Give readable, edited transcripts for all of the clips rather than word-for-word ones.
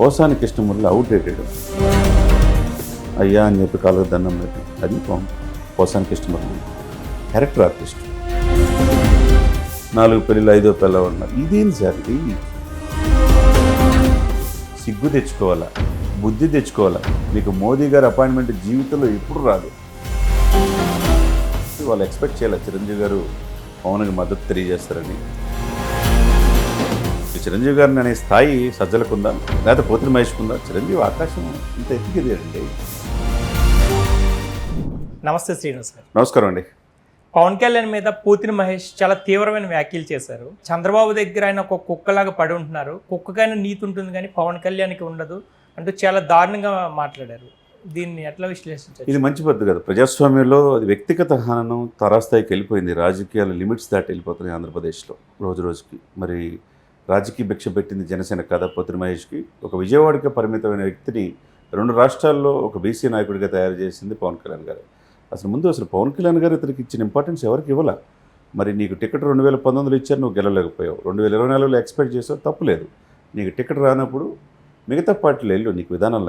Posani Krishna Murali outdated అయ్యా అని చెప్పి కాళ్ళకు దండం పెట్టి అది పోసాని కృష్ణమురళి క్యారెక్టర్ ఆర్టిస్ట్. 4 పెళ్ళిళ్ళు 5వ పిల్ల ఉన్నారు. ఇదేంటి సార్ ఇది? సిగ్గు తెచ్చుకోవాలా, బుద్ధి తెచ్చుకోవాలా. మీకు మోదీ గారి అపాయింట్మెంట్ జీవితంలో ఎప్పుడు రాదు. వాళ్ళు ఎక్స్పెక్ట్ చేయాలి చిరంజీవి గారు పవన్కి మద్దతు తెలియజేస్తారని. చిరంజీవి గారిని అనే స్థాయి సజ్జలకు ఉందా, లేకపోతే పోతిరి మహేష్కు ఉందా? చిరంజీవి ఆకాశం ఇంత ఎత్తికెదిగాడండి. నమస్తే శ్రీనివాస్ గారు. నమస్కారం అండి. పవన్ కళ్యాణ్ మీద పోతిరి మహేష్ చాలా తీవ్రమైన వ్యాఖ్యలు చేశారు. చంద్రబాబు దగ్గర ఆయన ఒక కుక్కలాగా పడి ఉంటున్నారు, కుక్కకైనా నీతి ఉంటుంది కానీ పవన్ కళ్యాణ్కి ఉండదు అంటూ చాలా దారుణంగా మాట్లాడారు. దీన్ని ఎట్లా విశ్లేషించారు? ఇది మంచి పద్ధతి కదా. ప్రజాస్వామ్యంలో అది వ్యక్తిగత హననం తారాస్థాయికి వెళ్ళిపోయింది. రాజకీయాల లిమిట్స్ దాటి వెళ్ళిపోతున్నాయి ఆంధ్రప్రదేశ్లో రోజు రోజుకి. మరి రాజకీయ భిక్ష పెట్టింది జనసేన కదా పోతిరి మహేష్కి. ఒక విజయవాడకి పరిమితమైన వ్యక్తిని 2 రాష్ట్రాల్లో ఒక బీసీ నాయకుడిగా తయారు చేసింది పవన్ కళ్యాణ్ గారు. అసలు పవన్ కళ్యాణ్ గారు ఇతనికి ఇచ్చిన ఇంపార్టెన్స్ ఎవరికి ఇవ్వాల? మరి నీకు టికెట్ 2019 ఇచ్చారు, నువ్వు గెలవలేకపోయావు. 2024లో ఎక్స్పెక్ట్ చేసావు, తప్పులేదు. నీకు టికెట్ రానప్పుడు మిగతా పార్టీలు వెళ్ళు, నీకు విధానాలు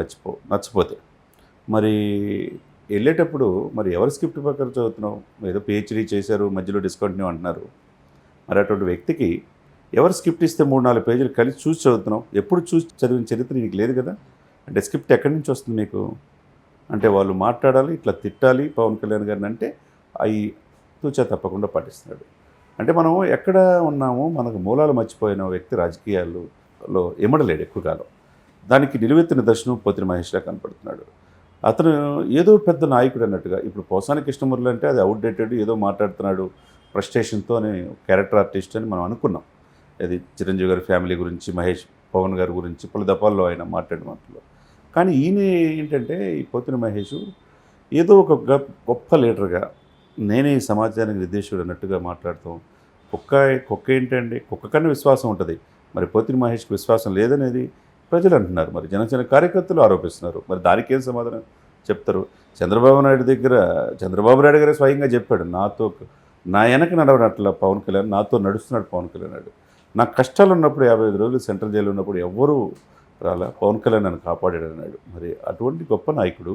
నచ్చపోతే. మరి వెళ్ళేటప్పుడు మరి ఎవరు స్క్రిప్ట్ ప్రకారం చదువుతున్నావు? ఏదో పిహెచ్డీ చేశారు, మధ్యలో డిస్కంటిన్యూ అంటున్నారు. మరి అటువంటి వ్యక్తికి ఎవరు స్క్రిప్ట్ ఇస్తే 3-4 పేజీలు కలిసి చూసి చదువుతున్నావు? ఎప్పుడు చూసి చదివిన చరిత్ర నీకు లేదు కదా. అంటే స్క్రిప్ట్ ఎక్కడి నుంచి వస్తుంది మీకు? అంటే వాళ్ళు మాట్లాడాలి, ఇట్లా తిట్టాలి పవన్ కళ్యాణ్ గారిని అంటే అవి తూచా తప్పకుండా పాటిస్తున్నాడు. అంటే మనం ఎక్కడ ఉన్నామో మనకు మూలాలు మర్చిపోయిన వ్యక్తి రాజకీయాల్లో ఎమ్మడలేడు ఎక్కువ కాలం. దానికి నిలువెత్తు నిదర్శనం పోతిరి మహేష్లా కనపడుతున్నాడు. అతను ఏదో పెద్ద నాయకుడు అన్నట్టుగా. ఇప్పుడు పోసాని కృష్ణమురళి అంటే అది అవుట్డేటెడ్, ఏదో మాట్లాడుతున్నాడు ఫ్రస్ట్రేషన్తో అని, క్యారెక్టర్ ఆర్టిస్ట్ అని మనం అనుకున్నాం. అది చిరంజీవి గారి ఫ్యామిలీ గురించి, మహేష్ పవన్ గారి గురించి పలు దఫాల్లో ఆయన మాట్లాడిన మాటలు. కానీ ఈయన ఏంటంటే ఈ పోతిరి మహేష్ ఏదో ఒక గొప్ప లీడర్గా, నేనే ఈ సమాజానికి నిర్దేశుడు అన్నట్టుగా మాట్లాడతాం. కుక్క ఏంటండి, కుక్క కన్నా విశ్వాసం ఉంటుంది. మరి పోతిరి మహేష్కి విశ్వాసం లేదనేది ప్రజలు అంటున్నారు. మరి జనసేన కార్యకర్తలు ఆరోపిస్తున్నారు. మరి దానికి ఏం సమాధానం చెప్తారు? చంద్రబాబు నాయుడు గారే స్వయంగా చెప్పాడు, నా వెనక నడవనట్ల పవన్ కళ్యాణ్, నాతో నడుస్తున్నాడు పవన్ కళ్యాణ్. నాకు కష్టాలు ఉన్నప్పుడు 55 రోజులు సెంట్రల్ జైలు ఉన్నప్పుడు ఎవ్వరూ రాలా, పవన్ కళ్యాణ్ నన్ను కాపాడాడు అన్నాడు. మరి అటువంటి గొప్ప నాయకుడు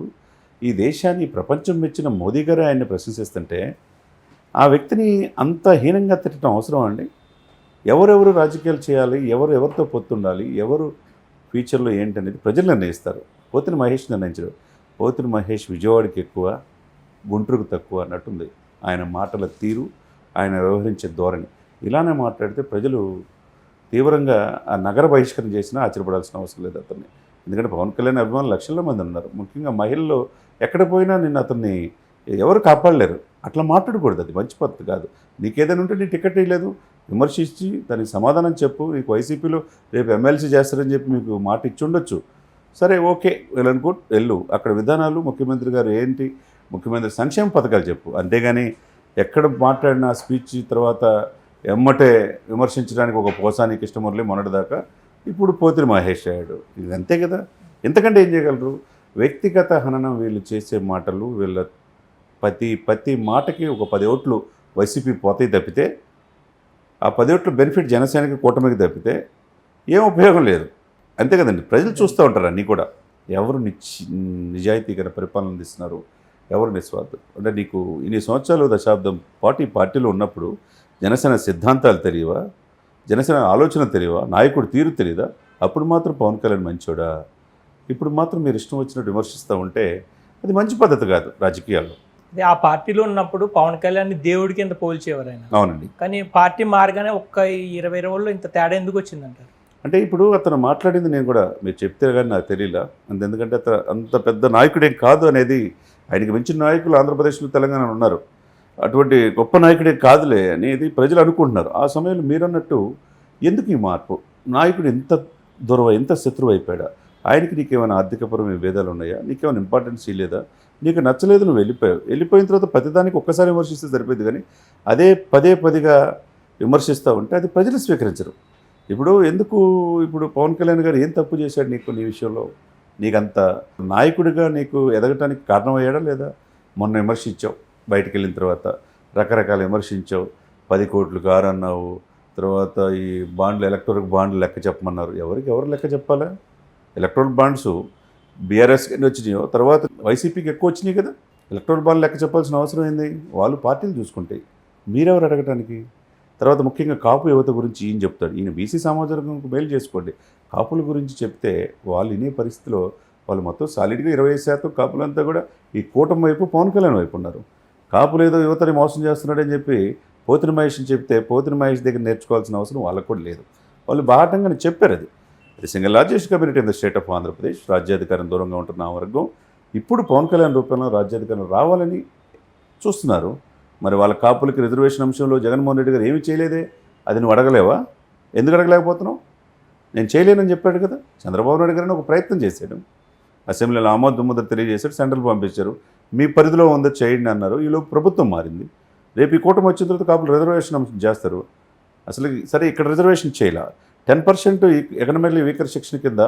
ఈ దేశాన్ని ప్రపంచం మెచ్చిన మోదీ గారు ఆయన్ని ప్రశంసిస్తుంటే ఆ వ్యక్తిని అంత హీనంగా తిట్టడం అవసరం అండి? ఎవరెవరు రాజకీయాలు చేయాలి, ఎవరితో పొత్తుండాలి, ఎవరు ఫ్యూచర్లో ఏంటనేది ప్రజలు నిర్ణయిస్తారు. పోతిరి మహేష్ నిర్ణయించరు. పోతిరి మహేష్ విజయవాడకి ఎక్కువ, గుంటూరుకు తక్కువ అన్నట్టుంది ఆయన మాటల తీరు, ఆయన వ్యవహరించే ధోరణి. ఇలానే మాట్లాడితే ప్రజలు తీవ్రంగా ఆ నగర బహిష్కరణ చేసినా ఆశ్చర్యపడాల్సిన అవసరం లేదు అతన్ని. ఎందుకంటే పవన్ కళ్యాణ్ అభిమానులు లక్షల మంది ఉన్నారు. ముఖ్యంగా మహిళల్లో ఎక్కడ పోయినా నిన్ను అతన్ని ఎవరు కాపాడలేరు. అట్లా మాట్లాడకూడదు, అది మంచి పద్ధతి కాదు. నీకేదైనా ఉంటే నీ టికెట్ ఇవ్వలేదు, విమర్శించి దానికి సమాధానం చెప్పు. నీకు వైసీపీలో రేపు ఎమ్మెల్సీ చేస్తారని చెప్పి మీకు మాట ఇచ్చి ఉండొచ్చు. సరే, ఓకే, వెళ్ళు. అక్కడ విధానాలు ముఖ్యమంత్రి గారు ఏంటి, ముఖ్యమంత్రి సంక్షేమ పథకాలు చెప్పు. అంతేగాని ఎక్కడ మాట్లాడిన స్పీచ్ తర్వాత ఎమ్మటే విమర్శించడానికి ఒక పోసాని కృష్ణమురళి మొన్నటిదాకా, ఇప్పుడు పోతిరి మహేష్ అయ్యాడు. ఇది అంతే కదా. ఎంతకంటే ఏం చేయగలరు? వ్యక్తిగత హననం వీళ్ళు చేసే మాటలు, వీళ్ళ ప్రతి మాటకి ఒక 10 ఓట్లు వైసీపీ పోతాయి తప్పితే, ఆ 10 ఓట్లు బెనిఫిట్ జనసేనకి, కూటమికి తప్పితే ఏం ఉపయోగం లేదు. అంతే కదండి. ప్రజలు చూస్తూ ఉంటారు అన్నీ కూడా. ఎవరు నిజాయితీగా పరిపాలన అందిస్తున్నారు, ఎవరు నిస్వార్థం. అంటే నీకు ఇన్ని సంవత్సరాలు దశాబ్దం పాటు ఈ పార్టీలో ఉన్నప్పుడు జనసేన సిద్ధాంతాలు తెలియవా, జనసేన ఆలోచన తెలియవా, నాయకుడు తీరు తెలియదా? అప్పుడు మాత్రం పవన్ కళ్యాణ్ మంచోడా? ఇప్పుడు మాత్రం మీరు ఇష్టం వచ్చినట్టు విమర్శిస్తూ ఉంటే అది మంచి పద్ధతి కాదు రాజకీయాల్లో. ఆ పార్టీలో ఉన్నప్పుడు పవన్ కళ్యాణ్ దేవుడి కింద పోల్చేవారు ఆయన. అవునండి. కానీ పార్టీ మారగానే ఒక్క 20 రోజుల్లో ఇంత తేడా ఎందుకు వచ్చిందంటారు? అంటే ఇప్పుడు అతను మాట్లాడింది నేను కూడా మీరు చెప్తే కానీ నాకు తెలియలా. ఎందుకంటే అతను అంత పెద్ద నాయకుడేం కాదు అనేది, ఆయనకి మించిన నాయకులు ఆంధ్రప్రదేశ్లో, తెలంగాణలో ఉన్నారు. అటువంటి గొప్ప నాయకుడే కాదులే అనేది ప్రజలు అనుకుంటున్నారు. ఆ సమయంలో మీరన్నట్టు ఎందుకు ఈ మార్పు? నాయకుడు ఎంత శత్రువు అయిపోయాడా? ఆయనకి నీకేమైనా ఆర్థికపరమైన భేదాలు ఉన్నాయా? నీకేమైనా ఇంపార్టెన్స్ ఇవ్వలేదా? నీకు నచ్చలేదు, నువ్వు వెళ్ళిపోయిన తర్వాత ప్రతిదానికి ఒక్కసారి విమర్శిస్తే సరిపోయింది. కానీ అదే పదేగా విమర్శిస్తూ ఉంటే అది ప్రజలు స్వీకరించరు. ఇప్పుడు పవన్ కళ్యాణ్ గారు ఏం తప్పు చేశాడు నీ విషయంలో? నీకంత నాయకుడిగా నీకు ఎదగటానికి కారణమయ్యాడా లేదా? మొన్న విమర్శించావు, బయటకు వెళ్ళిన తర్వాత రకరకాల విమర్శించావు. 10 కోట్లు కారు అన్నావు. తర్వాత ఈ బాండ్లు, ఎలక్ట్రిక్ బాండ్లు లెక్క చెప్పమన్నారు. ఎవరు లెక్క చెప్పాలా? ఎలక్ట్రల్ బాండ్స్ బీఆర్ఎస్కి ఎన్ని వచ్చినాయో తర్వాత వైసీపీకి ఎక్కువ వచ్చినాయి కదా. ఎలక్ట్రల్ బాండ్ లెక్క చెప్పాల్సిన అవసరం ఏంది? వాళ్ళు పార్టీలు చూసుకుంటాయి, మీరెవరు అడగటానికి? తర్వాత ముఖ్యంగా కాపు యువత గురించి ఈయన చెప్తాడు. ఈయన బీసీ సమాజంకు మేలు చేసుకోండి, కాపుల గురించి చెప్తే వాళ్ళు వినే పరిస్థితిలో వాళ్ళు మొత్తం సాలిడ్గా 25% కాపులంతా కూడా ఈ కూటమి వైపు, పవన్ కళ్యాణ్ వైపు ఉన్నారు. కాపులు ఏదో యువతని మోసం చేస్తున్నాడని చెప్పి పోతిన మహేష్ని చెప్తే పోతిన మహేష్ దగ్గర నేర్చుకోవాల్సిన అవసరం వాళ్ళకు కూడా లేదు. వాళ్ళు బాహటంగానే చెప్పారు. అది single largest community in the state of Andhra Pradesh. రాజ్యాధికారం దూరంగా ఉంటున్న ఆ వర్గం ఇప్పుడు పవన్ కళ్యాణ్ రూపంలో రాజ్యాధికారం రావాలని చూస్తున్నారు. మరి వాళ్ళ కాపులకి రిజర్వేషన్ అంశంలో జగన్మోహన్ రెడ్డి గారు ఏమీ చేయలేదే, అది నువ్వు అడగలేవా? ఎందుకు అడగలేకపోతున్నావు? నేను చేయలేనని చెప్పాడు కదా. చంద్రబాబు నాయుడు గారిని ఒక ప్రయత్నం చేశాడు, అసెంబ్లీలో ఆమోదముద్ర తెలియజేశాడు, సెంట్రల్ పంపించారు, మీ పరిధిలో ఉందో చేయండి అన్నారు. ఈలోపు ప్రభుత్వం మారింది. రేపు ఈ కూటమి వచ్చిన తర్వాత కాపులు రిజర్వేషన్ అంశం చేస్తారు. అసలు సరే ఇక్కడ రిజర్వేషన్ చేయాల 10% ఎకనామికల్లీ వీకర్ సెక్షన్ కింద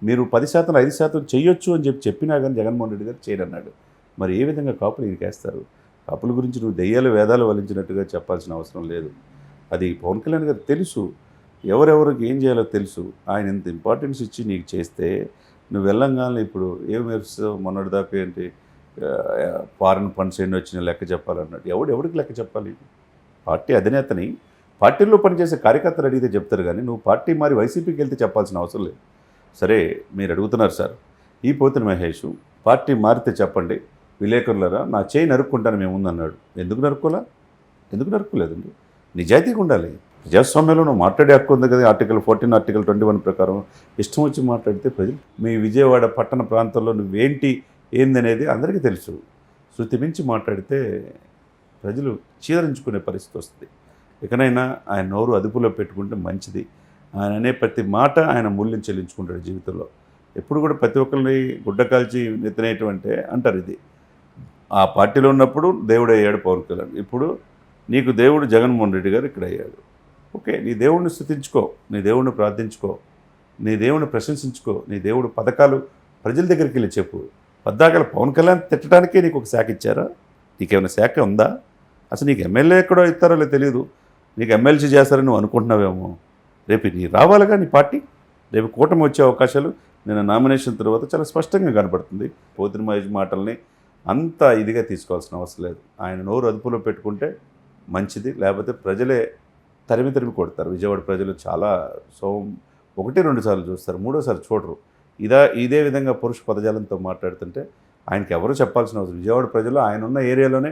మీరు 10%, 5% చేయొచ్చు అని చెప్పినా కానీ జగన్మోహన్ రెడ్డి గారు చేయరన్నాడు. మరి ఏ విధంగా కాపులు ఈయనకేస్తారు? కాపుల గురించి నువ్వు దెయ్యాలు వేదాలు వలించినట్టుగా చెప్పాల్సిన అవసరం లేదు. అది పవన్ కళ్యాణ్ గారు తెలుసు, ఎవరెవరికి ఏం చేయాలో తెలుసు. ఆయన ఇంత ఇంపార్టెన్స్ ఇచ్చి నీకు చేస్తే నువ్వు వెళ్ళంగానే ఇప్పుడు ఏం మెరుస్తావు? మొన్నటిదాకా ఏంటి ఫారెన్ ఫండ్స్ ఎన్ని వచ్చినా లెక్క చెప్పాలన్నాడు. ఎవరికి లెక్క చెప్పాలి? పార్టీ అధినేతని పార్టీల్లో పనిచేసే కార్యకర్తలు అడిగితే చెప్తారు, కానీ నువ్వు పార్టీ మారి వైసీపీకి వెళ్తే చెప్పాల్సిన అవసరం లేదు. సరే మీరు అడుగుతున్నారు సార్, ఈ పోతిన మహేష్ పార్టీ మారితే చెప్పండి, విలేకరులరా నా చేయి నరుక్కుంటాను మేము ఉందన్నాడు. ఎందుకు నరుక్కోలేదండి? నిజాయితీగా ఉండాలి. ప్రజాస్వామ్యంలో నువ్వు మాట్లాడే హక్కు ఉంది కదా. ఆర్టికల్ 14, ఆర్టికల్ 21 ప్రకారం ఇష్టం వచ్చి మాట్లాడితే ప్రజలు మీ విజయవాడ పట్టణ ప్రాంతంలో ఏందనేది అందరికీ తెలుసు. శృతి మించి మాట్లాడితే ప్రజలు చీదరించుకునే పరిస్థితి వస్తుంది. ఇకనైనా ఆయన నోరు అదుపులో పెట్టుకుంటే మంచిది. ఆయన అనే ప్రతి మాట ఆయన మూల్యం చెల్లించుకుంటాడు జీవితంలో. ఎప్పుడు కూడా ప్రతి ఒక్కరిని గుడ్డ కాల్చి నెత్తనేటువంటి అంటారు. ఇది ఆ పార్టీలో ఉన్నప్పుడు దేవుడు అయ్యాడు పవన్ కళ్యాణ్, ఇప్పుడు నీకు దేవుడు జగన్మోహన్ రెడ్డి గారు ఇక్కడ అయ్యాడు. ఓకే, నీ దేవుడిని స్తుతించుకో, నీ దేవుడిని ప్రార్థించుకో, నీ దేవుడిని ప్రశంసించుకో, నీ దేవుడు పథకాలు ప్రజల దగ్గరికి వెళ్ళి చెప్పు. పద్దాకలు పవన్ కళ్యాణ్ తిట్టడానికే నీకు ఒక శాఖ ఇచ్చారా? నీకేమైనా శాఖ ఉందా? అసలు నీకు ఎమ్మెల్యే ఎక్కడో ఇస్తారో లేదు తెలియదు, నీకు ఎమ్మెల్సీ చేస్తారని నువ్వు అనుకుంటున్నావేమో. రేపు నీ రావాలిగా నీ పార్టీ, రేపు కూటమి వచ్చే అవకాశాలు నేను నామినేషన్ తర్వాత చాలా స్పష్టంగా కనపడుతుంది. పోతిన మహేష్ మాటల్ని అంత ఇదిగా తీసుకోవాల్సిన అవసరం లేదు. ఆయన నోరు అదుపులో పెట్టుకుంటే మంచిది, లేకపోతే ప్రజలే తరిమి కొడతారు. విజయవాడ ప్రజలు చాలా 1-2 సార్లు చూస్తారు, 3వ సారి చూడరు. ఇదే విధంగా పురుష పదజాలంతో మాట్లాడుతుంటే ఆయనకి ఎవరు చెప్పాల్సిన అవసరం. విజయవాడ ప్రజలు ఆయన ఉన్న ఏరియాలోనే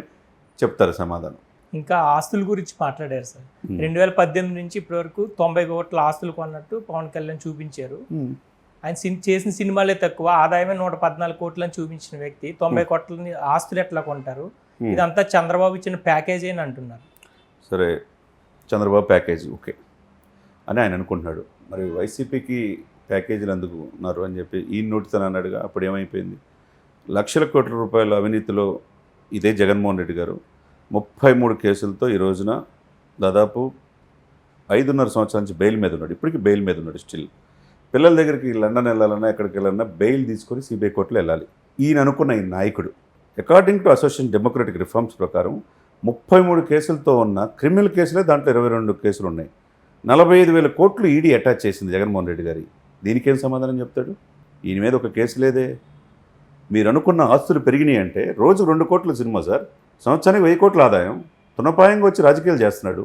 చెప్తారు సమాధానం. ఇంకా ఆస్తుల గురించి మాట్లాడారు సార్. 2018 నుంచి ఇప్పటి వరకు 90 కోట్ల ఆస్తులు కొన్నట్టు పవన్ కళ్యాణ్ చూపించారు. ఆయన చేసిన సినిమాలే తక్కువ, ఆదాయమే 114 కోట్లు అని చూపించిన వ్యక్తి 90 కోట్లని ఆస్తులు ఎట్లా కొంటారు? ఇదంతా చంద్రబాబు ఇచ్చిన ప్యాకేజీ అని అంటున్నారు. సరే, చంద్రబాబు ప్యాకేజీ ఓకే అని ఆయన అనుకుంటున్నాడు. మరి వైసీపీకి ప్యాకేజీలు అందుకు ఉన్నారు అని చెప్పి ఈ నోటితో అన్నాడుగా. అప్పుడు ఏమైపోయింది? లక్షల కోట్ల రూపాయల అవినీతిలో ఇదే జగన్మోహన్ రెడ్డి గారు 33 కేసులతో ఈ రోజున దాదాపు 5.5 సంవత్సరాల నుంచి బెయిల్ మీద ఉన్నాడు. ఇప్పటికీ బెయిల్ మీద ఉన్నాడు స్టిల్. పిల్లల దగ్గరికి లండన్ వెళ్ళాలన్నా ఎక్కడికి వెళ్ళాలన్నా బెయిల్ తీసుకొని సిబిఐ కోర్టులో వెళ్ళాలి. ఈయన అనుకున్న ఈ నాయకుడు according to association democratic reforms ప్రకారం 33 కేసులతో ఉన్న క్రిమినల్ కేసులే దాంట్లో 22 కేసులు ఉన్నాయి. 45,000 కోట్లు ఈడీ అటాచ్ చేసింది జగన్మోహన్ రెడ్డి గారి. దీనికేం సమాధానం చెప్తాడు? ఈయన మీద ఒక కేసు లేదే. మీరు అనుకున్న ఆస్తులు పెరిగినాయి అంటే రోజు 2 కోట్ల సినిమా సార్, సంవత్సరానికి 1000 కోట్ల ఆదాయం, తునపాయంగా వచ్చి రాజకీయాలు చేస్తున్నాడు.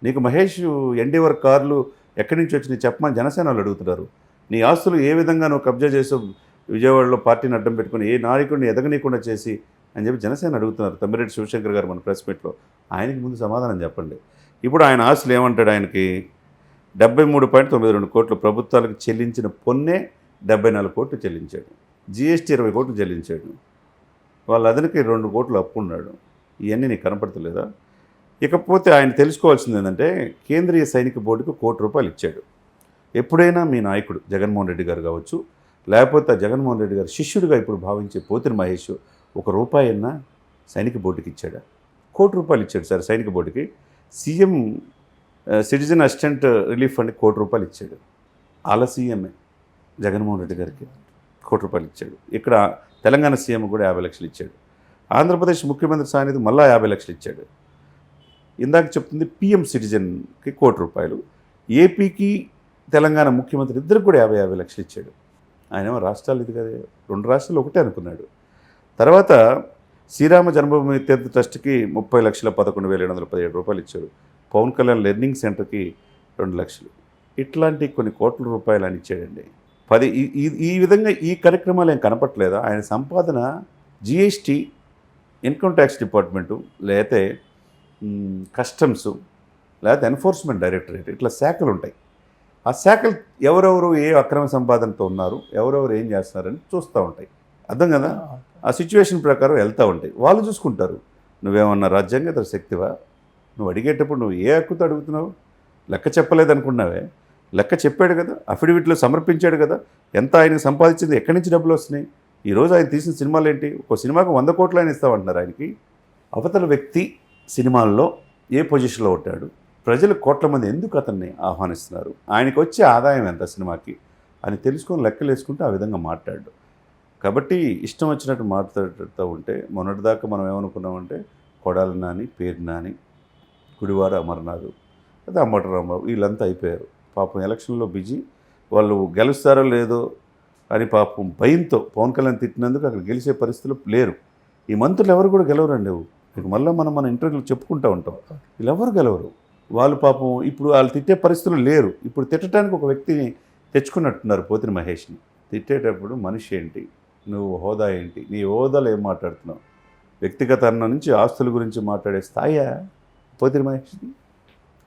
నీకు మహేష్ ఎన్డీవర్ కార్లు ఎక్కడి నుంచి వచ్చినాయి చెప్పమని జనసేన వాళ్ళు అడుగుతున్నారు. నీ ఆస్తులు ఏ విధంగా నువ్వు కబ్జా చేసావు, విజయవాడలో పార్టీని అడ్డం పెట్టుకుని ఏ నాయకుడిని ఎదగనీయకుండా చేసి అని చెప్పి జనసేన అడుగుతున్నారు. తమ్మిరెడ్డి శివశంకర్ గారు మన ప్రెస్ మీట్లో. ఆయనకి ముందు సమాధానం చెప్పండి. ఇప్పుడు ఆయన ఆస్తులు ఏమంటాడు? ఆయనకి 73.92 కోట్లు ప్రభుత్వాలకు చెల్లించిన పొన్నే 74 కోట్లు చెల్లించాడు. జీఎస్టీ 20 కోట్లు చెల్లించాడు. వాళ్ళ అదనకి 2 కోట్లు అప్పు ఉన్నాడు. ఇవన్నీ నీకు కనపడతలేదా? ఇకపోతే ఆయన తెలుసుకోవాల్సింది ఏంటంటే కేంద్రీయ సైనిక బోర్డుకు ₹1 కోటి ఇచ్చాడు. ఎప్పుడైనా మీ నాయకుడు జగన్మోహన్ రెడ్డి గారు కావచ్చు, లేకపోతే జగన్మోహన్ రెడ్డి గారు శిష్యుడిగా ఇప్పుడు భావించే పోతిన మహేష్ ₹1 అన్నా సైనిక బోర్డుకి ఇచ్చాడా? ₹1 ఇచ్చాడు సార్ సైనిక బోర్డుకి. సీఎం సిటిజన్ అసిస్టెంట్ రిలీఫ్ ఫండ్కి ₹1 ఇచ్చాడు. అలా సీఎంఏ జగన్మోహన్ రెడ్డి గారికి ₹1 ఇచ్చాడు. ఇక్కడ తెలంగాణ సీఎం కూడా 50 లక్షలు ఇచ్చాడు. ఆంధ్రప్రదేశ్ ముఖ్యమంత్రి సానిధి మళ్ళా 50 లక్షలు ఇచ్చాడు. ఇందాక చెప్తుంది పిఎం సిటిజన్కి ₹1. ఏపీకి తెలంగాణ ముఖ్యమంత్రి ఇద్దరికి కూడా 50 లక్షలు ఇచ్చాడు. ఆయనేమో రాష్ట్రాలు ఇది కదా, 2 రాష్ట్రాలు ఒకటే అనుకున్నాడు. తర్వాత శ్రీరామ జన్మభూమి తీర్థ ట్రస్ట్కి 30,11,717 రూపాయలు ఇచ్చాడు. పవన్ కళ్యాణ్ లెర్నింగ్ సెంటర్కి 2 లక్షలు. ఇట్లాంటి కొన్ని కోట్ల రూపాయలు అని ఇచ్చాడండి. ఈ విధంగా ఈ కార్యక్రమాలు ఏం కనపట్లేదా? ఆయన సంపాదన జిఎస్టీ, ఇన్కమ్ ట్యాక్స్ డిపార్ట్మెంటు, లేకపోతే కస్టమ్స్, లేకపోతే ఎన్ఫోర్స్మెంట్ డైరెక్టరేట్, ఇట్లా శాఖలు ఉంటాయి. ఆ శాఖలు ఎవరెవరు ఏ అక్రమ సంపాదనతో ఉన్నారు, ఎవరెవరు ఏం చేస్తున్నారని చూస్తూ ఉంటాయి. అర్థం కదా? ఆ సిచ్యువేషన్ ప్రకారం వెళ్తూ ఉంటాయి. వాళ్ళు చూసుకుంటారు. నువ్వేమన్నా రాజ్యాంగేతర శక్తివా? నువ్వు అడిగేటప్పుడు నువ్వు ఏ హక్కుతో అడుగుతున్నావు? లెక్క చెప్పలేదనుకున్నావే? లెక్క చెప్పాడు కదా, అఫిడవిట్లో సమర్పించాడు కదా, ఎంత ఆయనకి సంపాదించింది, ఎక్కడి నుంచి డబ్బులు వస్తున్నాయి. ఈరోజు ఆయన తీసిన సినిమాలు ఏంటి? ఒక సినిమాకు 100 కోట్లు ఆయన ఇస్తామంటున్నారు ఆయనకి. అవతల వ్యక్తి సినిమాల్లో ఏ పొజిషన్లో ఉంటాడు, ప్రజలు కోట్ల మంది ఎందుకు అతన్ని ఆహ్వానిస్తున్నారు, ఆయనకు వచ్చే ఆదాయం ఎంత సినిమాకి అని తెలుసుకొని లెక్కలు వేసుకుంటే ఆ విధంగా మాట్లాడు. కాబట్టి ఇష్టం వచ్చినట్టు మాట్లాడుతూ ఉంటే, మొన్నటిదాకా మనం ఏమనుకున్నామంటే కొడాలి నాని, పేరు నాని, గుడివాడ అమర్నాథ్, అదే అంబటి రాంబాబు, వీళ్ళంతా అయిపోయారు. పాపం ఎలక్షన్లో బిజీ. వాళ్ళు గెలుస్తారో లేదో అని పాపం భయంతో పవన్ కళ్యాణ్ తిట్టినందుకు అక్కడ గెలిచే పరిస్థితులు లేరు. ఈ మంత్రులు ఎవరు కూడా గెలవరండి. మీకు మళ్ళీ మన ఇంటర్వ్యూలు చెప్పుకుంటూ ఉంటాం, వీళ్ళెవరు గెలవరు. వాళ్ళు పాపం ఇప్పుడు వాళ్ళు తిట్టే పరిస్థితులు లేరు. ఇప్పుడు తిట్టడానికి ఒక వ్యక్తిని తెచ్చుకున్నట్టున్నారు, పోతిన మహేష్ని. తిట్టేటప్పుడు మనిషి ఏంటి, నువ్వు హోదా ఏంటి, నీ హోదాలో ఏం మాట్లాడుతున్నావు, వ్యక్తిగత అన్న నుంచి ఆస్తుల గురించి మాట్లాడే స్థాయా పోతిన మహేష్ని?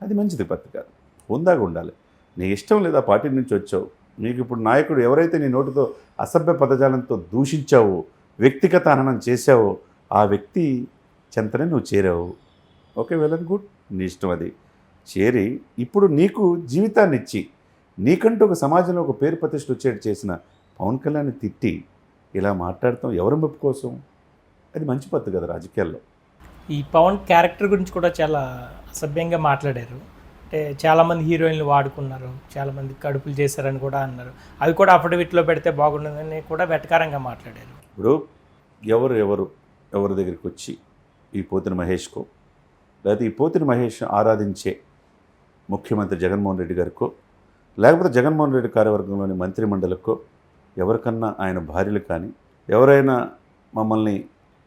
అది మంచిది పద్ధతి కాదు. హోదాగా ఉండాలి. నీ ఇష్టం లేదా పార్టీ నుంచి వచ్చావు, నీకు ఇప్పుడు నాయకుడు ఎవరైతే నీ నోటితో అసభ్య పదజాలంతో దూషించావో, వ్యక్తిగత హననం చేశావో, ఆ వ్యక్తి చెంతనే నువ్వు చేరావు. ఓకే, వెల్ అండ్ గుడ్, నీ ఇష్టం అది. చేరి ఇప్పుడు నీకు జీవితాన్ని ఇచ్చి నీకంటూ ఒక సమాజంలో ఒక పేరు ప్రతిష్ఠ వచ్చేట్టు చేసిన పవన్ కళ్యాణ్ని తిట్టి ఇలా మాట్లాడతాం ఎవరి మెప్పు కోసం? అది మంచి పద్ధతి కదా రాజకీయాల్లో. ఈ పవన్ క్యారెక్టర్ గురించి కూడా చాలా అసభ్యంగా మాట్లాడారు. అంటే చాలామంది హీరోయిన్లు వాడుకున్నారు, చాలామంది కడుపులు చేశారని కూడా అన్నారు. అవి కూడా అఫిడవిట్లో పెడితే బాగుండదని కూడా వెటకారంగా మాట్లాడారు. ఇప్పుడు ఎవరి దగ్గరికి వచ్చి ఈ పోతిన మహేష్కో, లేకపోతే ఈ పోతిన మహేష్ ఆరాధించే ముఖ్యమంత్రి జగన్మోహన్ రెడ్డి గారికో, లేకపోతే జగన్మోహన్ రెడ్డి కార్యవర్గంలోని మంత్రిమండలికో, ఎవరికన్నా ఆయన భార్యలు కానీ ఎవరైనా మమ్మల్ని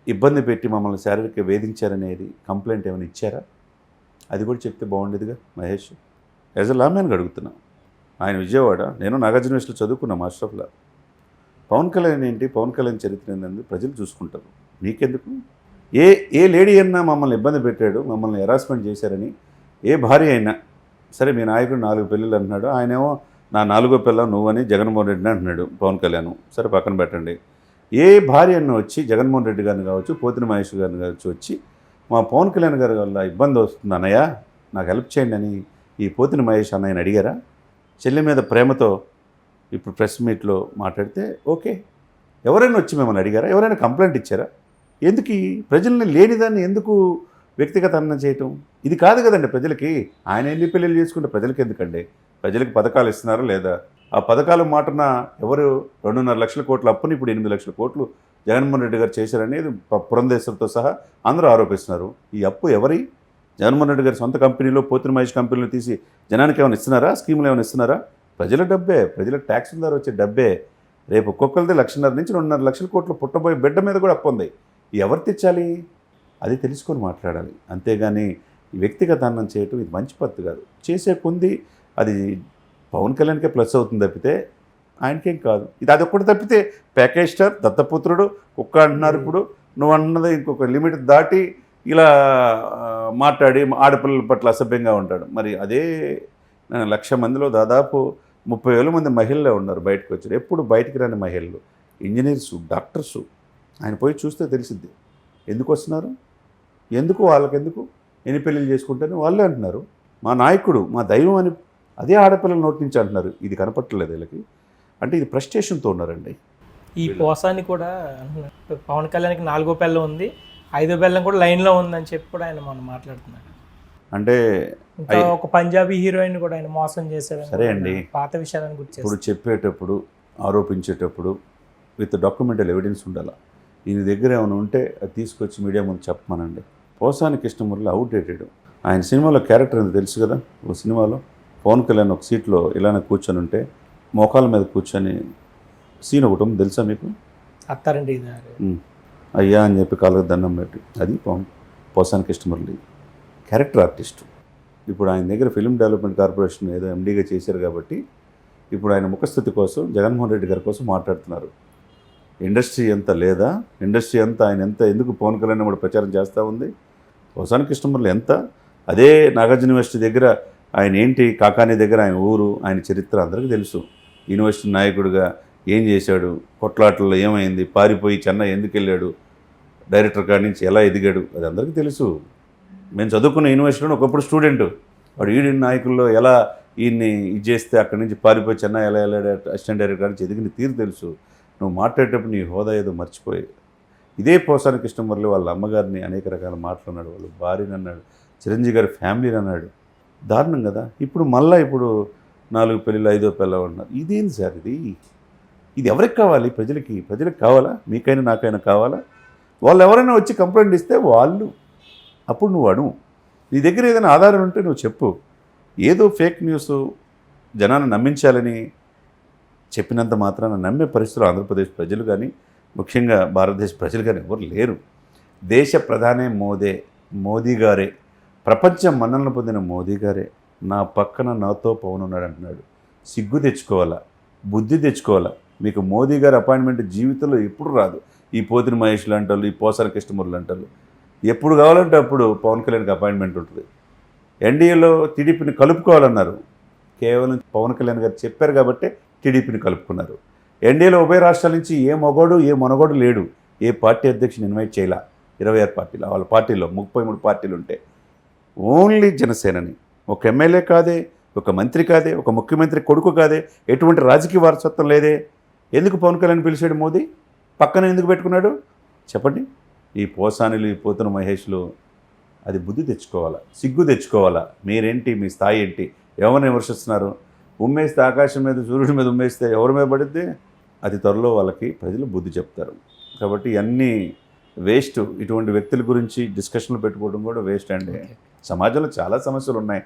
ఇబ్బంది పెట్టి మమ్మల్ని శారీరక వేధించారనేది కంప్లైంట్ ఏమైనా ఇచ్చారా? అది కూడా చెప్తే బాగుండేదిగా మహేష్. యాజ్ అ లామ్యాన్గా అడుగుతున్నా. ఆయన విజయవాడ, నేను నాగార్జున యూనివర్సిటీలో చదువుకున్నా మాస్టర్లా. పవన్ కళ్యాణ్ ఏంటి, పవన్ కళ్యాణ్ చరిత్ర ఏంటంటే ప్రజలు చూసుకుంటారు. మీకెందుకు? ఏ లేడీ అయినా మమ్మల్ని ఇబ్బంది పెట్టాడు, మమ్మల్ని హెరాస్మెంట్ చేశారని ఏ భార్య అయినా సరే, మీ నాయకుడు 4 పెళ్ళిళ్ళు అంటున్నాడు, ఆయనేమో నా 4వ పిల్లం నువ్వని జగన్మోహన్ రెడ్డిని అంటున్నాడు పవన్ కళ్యాణ్. సరే పక్కన పెట్టండి. ఏ భార్య అన్న వచ్చి జగన్మోహన్ రెడ్డి గారిని కావచ్చు, పోతిన మహేష్ గారిని కావచ్చు వచ్చి మా పవన్ కళ్యాణ్ గారి వల్ల ఇబ్బంది వస్తుంది అన్నయ్య, నాకు హెల్ప్ చేయండి అని ఈ పోతిన మహేష్ అన్నయ్యని అడిగారా? చెల్లి మీద ప్రేమతో ఇప్పుడు ప్రెస్ మీట్లో మాట్లాడితే ఓకే. ఎవరైనా వచ్చి మిమ్మల్ని అడిగారా? ఎవరైనా కంప్లైంట్ ఇచ్చారా? ఎందుకు ఈ ప్రజల్ని లేనిదాన్ని ఎందుకు వ్యక్తిగత అన్నం చేయటం? ఇది కాదు కదండి ప్రజలకి. ఆయన ఎన్ని పెళ్ళిళ్ళు చేసుకుంటే ప్రజలకి ఎందుకండి? ప్రజలకు పథకాలు ఇస్తున్నారా లేదా? ఆ పథకాల మాటన ఎవరు 2.5 లక్షల కోట్ల అప్పుని ఇప్పుడు 8 లక్షల కోట్లు జగన్మోహన్ రెడ్డి గారు చేశారనేది పురంధేశ్వరితో సహా అందరూ ఆరోపిస్తున్నారు. ఈ అప్పు ఎవరి? జగన్మోహన్ రెడ్డి గారి సొంత కంపెనీలో, పోతిన మహేష్ కంపెనీలో తీసి జనానికి ఏమైనా ఇస్తున్నారా? స్కీములు ఏమైనా ఇస్తున్నారా? ప్రజల డబ్బే, ప్రజల ట్యాక్సుల ద్వారా వచ్చే డబ్బే. రేపు ఒక్కొక్కరిది 1.5 నుంచి 2.5 లక్షల కోట్లు పుట్టబోయే బిడ్డ మీద కూడా అప్పు ఉంది. ఎవరు తెచ్చాలి? అది తెలుసుకొని మాట్లాడాలి. అంతేగాని వ్యక్తిగత అన్నం చేయటం ఇది మంచి పద్ధతి కాదు. చేసే కొంది అది పవన్ కళ్యాణ్కే ప్లస్ అవుతుంది తప్పితే ఆయనకేం కాదు. ఇది అదొక్కటి తప్పితే ప్యాకేజ్ స్టార్, దత్తపుత్రుడు, కుక్క అంటున్నారు. ఇప్పుడు నువ్వు అన్నది ఇంకొక లిమిట్ దాటి ఇలా మాట్లాడి ఆడపిల్లల పట్ల అసభ్యంగా ఉంటాడు. మరి అదే 1,00,000 మందిలో దాదాపు 30,000 మంది మహిళలే ఉన్నారు బయటకు వచ్చారు. ఎప్పుడు బయటికి రాని మహిళలు, ఇంజనీర్సు, డాక్టర్సు. ఆయన పోయి చూస్తే తెలిసిద్ది ఎందుకు వస్తున్నారు, ఎందుకు, వాళ్ళకెందుకు, ఎన్ని పెళ్ళిళ్ళు చేసుకుంటారని వాళ్ళే అంటున్నారు. మా నాయకుడు, మా దైవం అని అదే ఆడపిల్లల నోటి నుంచి అంటున్నారు. ఇది కనపట్టలేదు వీళ్ళకి. అంటే ఇది ఫ్రస్ట్రేషన్తో ఉన్నారండి. ఈ పోసాన్ని కూడా పవన్ కళ్యాణ్కి 4వ బెల్లం ఉంది, 5వ బెల్లం కూడా లైన్లో ఉందని చెప్పి కూడా ఆయన మనం మాట్లాడుతున్నారు. అంటే ఇంకా ఒక పంజాబీ హీరోయిన్ కూడా ఆయన మోసం చేశారు. సరే అండి, పాత విషయాలను గురించి ఇప్పుడు చెప్పేటప్పుడు, ఆరోపించేటప్పుడు విత్ డాక్యుమెంటల్ ఎవిడెన్స్ ఉండాలి. ఈయన దగ్గర ఏమైనా ఉంటే అది తీసుకొచ్చి మీడియా ముందు చెప్పమనండి. పోసాని కృష్ణమురళి అవుట్డేటెడ్. ఆయన సినిమాలో క్యారెక్టర్ ఏందో తెలుసు కదా. ఒక సినిమాలో పవన్ కళ్యాణ్ ఒక సీట్లో ఇలానే కూర్చొని ఉంటే మోకాల మీద కూర్చొని సీన్ ఒకటి ఉంది తెలుసా మీకు? అత్తారింటి దారి. ఉమ్. అయ్యా అని చెప్పి కాళ్ళకు దండం పెట్టి, అది పోసాని కృష్ణమురళి క్యారెక్టర్ ఆర్టిస్ట్. ఇప్పుడు ఆయన దగ్గర ఫిల్మ్ డెవలప్మెంట్ కార్పొరేషన్ ఏదో ఎండీగా చేశారు కాబట్టి ఇప్పుడు ఆయన ముఖస్థుతి కోసం జగన్మోహన్ రెడ్డి గారి కోసం మాట్లాడుతున్నారు. ఇండస్ట్రీ ఎంత లేదా, ఇండస్ట్రీ అంతా ఆయన ఎంత ఎందుకు పవన్ కళ్యాణ్ కూడా ప్రచారం చేస్తూ ఉంది. పోసాని కృష్ణమురళి ఎంత, అదే నాగార్జున యూనివర్సిటీ దగ్గర ఆయన ఏంటి, కాకాని దగ్గర ఆయన ఊరు, ఆయన చరిత్ర అందరికీ తెలుసు. యూనివర్సిటీ నాయకుడిగా ఏం చేశాడు, కొట్లాటల్లో ఏమైంది, పారిపోయి చెన్నై ఎందుకు వెళ్ళాడు, డైరెక్టర్ కాడి నుంచి ఎలా ఎదిగాడు, అది అందరికీ తెలుసు. మేము చదువుకున్న యూనివర్సిటీలో ఒకప్పుడు స్టూడెంట్, వాడు ఈడియన్ నాయకుల్లో ఎలా ఈయన్ని ఇది చేస్తే అక్కడి నుంచి పారిపోయి చెన్నై ఎలా వెళ్ళాడు, అసిస్టెంట్ డైరెక్టర్ కాడి నుంచి ఎదిగిన తీరు తెలుసు. నువ్వు మాట్లాడేటప్పుడు నీ హోదా ఏదో మర్చిపోయి, ఇదే పోసాని కృష్ణమురళి వాళ్ళ అమ్మగారిని అనేక రకాల మాటలు అన్నాడు, వాళ్ళ భార్యని అన్నాడు, చిరంజీవి గారి ఫ్యామిలీని అన్నాడు. దారుణం కదా. ఇప్పుడు మళ్ళీ ఇప్పుడు 4 పెళ్ళిళ్ళు 5వ పిల్ల ఉన్నారు. ఇదేంటి సార్ ఇది ఎవరికి కావాలి? ప్రజలకు కావాలా? మీకైనా నాకైనా కావాలా? వాళ్ళు ఎవరైనా వచ్చి కంప్లైంట్ ఇస్తే వాళ్ళు అప్పుడు నువ్వు అడుగు. నీ దగ్గర ఏదైనా ఆధారం ఉంటే నువ్వు చెప్పు. ఏదో ఫేక్ న్యూస్ జనాన్ని నమ్మించాలని చెప్పినంత మాత్రాన నమ్మే పరిస్థితులు ఆంధ్రప్రదేశ్ ప్రజలు కానీ ముఖ్యంగా భారతదేశ ప్రజలు కానీ ఎవరు లేరు. దేశ ప్రధానే మోదీ గారే, ప్రపంచ మన్ననలు పొందిన మోదీ గారే నా పక్కన నాతో పవన్ ఉన్నాడు అంటున్నాడు. సిగ్గు తెచ్చుకోవాలా, బుద్ధి తెచ్చుకోవాలా. మీకు మోదీ గారి అపాయింట్మెంట్ జీవితంలో ఎప్పుడు రాదు. ఈ పోతిని మహేష్ లాంటి, ఈ పోసాని కృష్ణమురళి అంటారు. ఎప్పుడు కావాలంటే అప్పుడు పవన్ కళ్యాణ్కి అపాయింట్మెంట్ ఉంటుంది. ఎన్డీఏలో టీడీపీని కలుపుకోవాలన్నారు. కేవలం పవన్ కళ్యాణ్ గారు చెప్పారు కాబట్టి టీడీపీని కలుపుకున్నారు. ఎన్డీఏలో ఉభయ రాష్ట్రాల నుంచి ఏ మొనగోడు లేడు. ఏ పార్టీ అధ్యక్షుని ఇన్వైట్ చేయాల. 26 పార్టీలు, వాళ్ళ పార్టీలో 33 పార్టీలు ఉంటే ఓన్లీ జనసేనని. ఒక ఎమ్మెల్యే కాదే, ఒక మంత్రి కాదే, ఒక ముఖ్యమంత్రి కొడుకు కాదే, ఎటువంటి రాజకీయ వారసత్వం లేదే. ఎందుకు పవన్ కళ్యాణ్ పిలిచాడు మోదీ? పక్కన ఎందుకు పెట్టుకున్నాడు చెప్పండి. ఈ పోసానిలు, ఈ పోతున్న మహేష్లు అది బుద్ధి తెచ్చుకోవాలా, సిగ్గు తెచ్చుకోవాలా. మీరేంటి, మీ స్థాయి ఏంటి, ఎవరిని విమర్శిస్తున్నారు? ఉమ్మేస్తే ఆకాశం మీద, సూర్యుడి మీద ఉమ్మేస్తే ఎవరి మీద పడితే అతి త్వరలో వాళ్ళకి ప్రజలు బుద్ధి చెప్తారు. కాబట్టి అన్నీ వేస్ట్. ఇటువంటి వ్యక్తుల గురించి డిస్కషన్లు పెట్టుకోవడం కూడా వేస్ట్ అండి. సమాజంలో చాలా సమస్యలు ఉన్నాయి,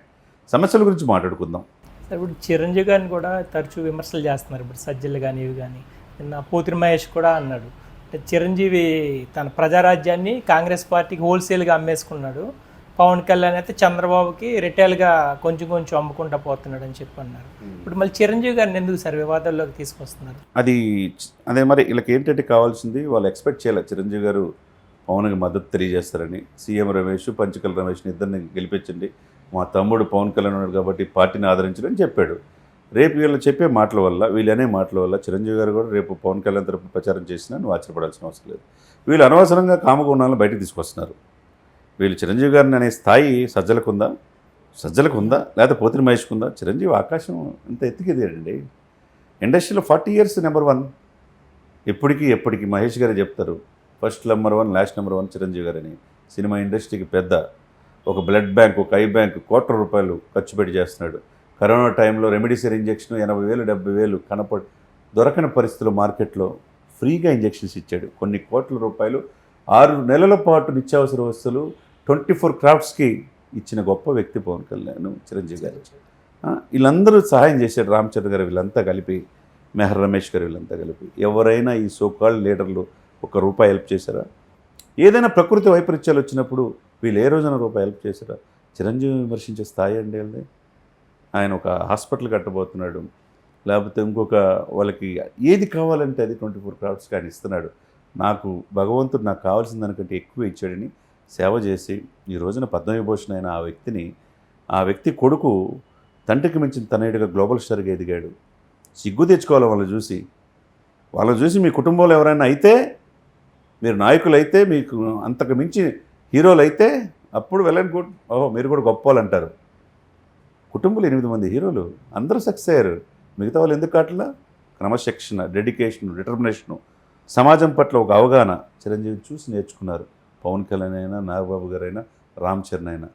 సమస్యల గురించి మాట్లాడుకుందాం. సార్ ఇప్పుడు చిరంజీవి గారిని కూడా తరచూ విమర్శలు చేస్తున్నారు. ఇప్పుడు సజ్జలు కానీ ఇవి కానీ, నిన్న పోతిరి మహేష్ కూడా అన్నాడు, చిరంజీవి తన ప్రజారాజ్యాన్ని కాంగ్రెస్ పార్టీకి హోల్సేల్గా అమ్మేసుకున్నాడు, పవన్ కళ్యాణ్ అయితే చంద్రబాబుకి రిటైల్గా కొంచెం అమ్ముకుంటా పోతున్నాడు అని చెప్పి అన్నారు. ఇప్పుడు మళ్ళీ చిరంజీవి గారిని ఎందుకు సార్ వివాదాల్లోకి తీసుకొస్తున్నారు? అదే మరి వీళ్ళకి ఏంటంటే కావాల్సింది, వాళ్ళు ఎక్స్పెక్ట్ చేయాలి చిరంజీవి గారు పవన్కి మద్దతు తెలియజేస్తారని. సీఎం రమేష్, పంచకల్ రమేష్ని ఇద్దరిని గెలిపించండి, మా తమ్ముడు పవన్ కళ్యాణ్ ఉన్నాడు కాబట్టి పార్టీని ఆదరించడని చెప్పాడు. రేపు వీళ్ళు చెప్పే మాటల వల్ల, వీళ్ళు అనే మాటల వల్ల చిరంజీవి గారు కూడా రేపు పవన్ కళ్యాణ్ తరపు ప్రచారం చేసినా నువ్వు ఆశ్చర్యపడాల్సిన అవసరం లేదు. వీళ్ళు అనవసరంగా కామగుణాలను బయటకు తీసుకొస్తున్నారు. వీళ్ళు చిరంజీవి గారిని అనే స్థాయి సజ్జలకు ఉందా లేదా పోతిరి మహేష్కు ఉందా? చిరంజీవి ఆకాశం అంత ఎత్తుకెదిగాడండి. ఇండస్ట్రీలో 40 years నెంబర్ 1. ఎప్పటికీ మహేష్ గారే చెప్తారు, first number 1, last number 1 Chiranjeevi గారని. సినిమా ఇండస్ట్రీకి పెద్ద, ఒక బ్లడ్ బ్యాంక్, ఒక ఐ బ్యాంక్, కోట్ల రూపాయలు ఖర్చు పెట్టి చేస్తున్నాడు. కరోనా టైంలో రెమెడీసివిర్ ఇంజెక్షన్ 80,000 70,000 దొరకని పరిస్థితుల్లో మార్కెట్లో ఫ్రీగా ఇంజెక్షన్స్ ఇచ్చాడు. కొన్ని కోట్ల రూపాయలు 6 నెలల పాటు నిత్యావసర వస్తువులు 24 క్రాఫ్ట్స్కి ఇచ్చిన గొప్ప వ్యక్తి పవన్ కళ్యాణ్, చిరంజీవి గారు. వీళ్ళందరూ సహాయం చేశాడు. రామ్ చరణ్ గారు వీళ్ళంతా కలిపి, మెహర్ రమేష్ గారు వీళ్ళంతా కలిపి. ఎవరైనా ఈ సోకాల్డ్ లీడర్లు ₹1 హెల్ప్ చేశారా? ఏదైనా ప్రకృతి వైపరీత్యాలు వచ్చినప్పుడు వీళ్ళు ఏ రోజున ₹1 హెల్ప్ చేశారా? చిరంజీవి విమర్శించే స్థాయి అండి వాళ్ళది. ఆయన ఒక హాస్పిటల్ కట్టబోతున్నాడు, లేకపోతే ఇంకొక వాళ్ళకి ఏది కావాలంటే అది 24 క్రాఫ్ట్స్కి ఆయన ఇస్తున్నాడు. భగవంతుడు నాకు కావాల్సిన దానికంటే ఎక్కువ ఇచ్చాడని సేవ చేసి ఈ రోజున పద్మవిభూషణ్ అయిన ఆ వ్యక్తి కొడుకు తండ్రికి మించిన తనయుడిగా గ్లోబల్ స్టార్గా ఎదిగాడు. సిగ్గు తెచ్చుకోవాలి వాళ్ళని చూసి మీ కుటుంబంలో ఎవరైనా అయితే, మీరు నాయకులు అయితే, మీకు అంతకు మించి హీరోలు అయితే అప్పుడు వెళ్ళని మీరు కూడా గొప్ప వాళ్ళు అంటారు. కుటుంబంలో 8 మంది హీరోలు, అందరూ సక్సెస్ అయ్యారు. మిగతా వాళ్ళు ఎందుకు కావట్లా? క్రమశిక్షణ, డెడికేషను, డిటర్మినేషను, సమాజం పట్ల ఒక అవగాహన చిరంజీవి చూసి నేర్చుకున్నారు. పవన్ కళ్యాణ్ అయినా, నాగబాబు గారైనా, రామ్ చరణ్ అయినా,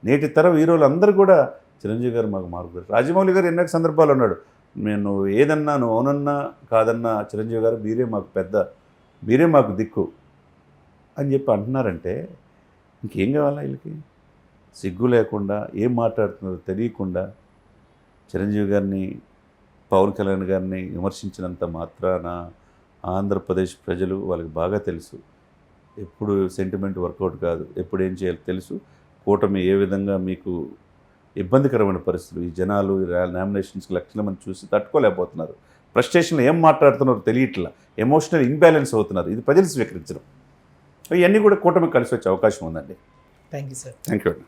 నేటి తరం హీరోలు అందరూ కూడా చిరంజీవి గారు మాకు మార్పు. రాజమౌళి గారు ఎన్నో సందర్భాలు ఉన్నాడు, నేను ఏదన్నా, నువ్వు అవునన్నా కాదన్నా చిరంజీవి గారు మీరే మాకు దిక్కు అని చెప్పి అంటున్నారంటే ఇంకేం కావాలా వీళ్ళకి? సిగ్గు లేకుండా, ఏం మాట్లాడుతున్నారో తెలియకుండా చిరంజీవి గారిని పవన్ కళ్యాణ్ గారిని విమర్శించినంత మాత్రాన ఆంధ్రప్రదేశ్ ప్రజలు వాళ్ళకి బాగా తెలుసు ఎప్పుడు సెంటిమెంట్ వర్కౌట్ కాదు, ఎప్పుడు ఏం చేయాలో తెలుసు. కూటమి ఏ విధంగా మీకు ఇబ్బందికరమైన పరిస్థితులు, ఈ జనాలు నామినేషన్స్కి లక్షల మంది చూసి తట్టుకోలేకపోతున్నారు. ఫ్రస్ట్రేషన్లో ఏం మాట్లాడుతున్నారో తెలియట్లా, ఎమోషనల్ ఇంబ్యాలెన్స్ అవుతున్నారు. ఇది ప్రజలు స్వీకరించడం. ఇవన్నీ కూడా కూటమికి కలిసి వచ్చే అవకాశం ఉందండి. Thank you sir. Thank you అండి.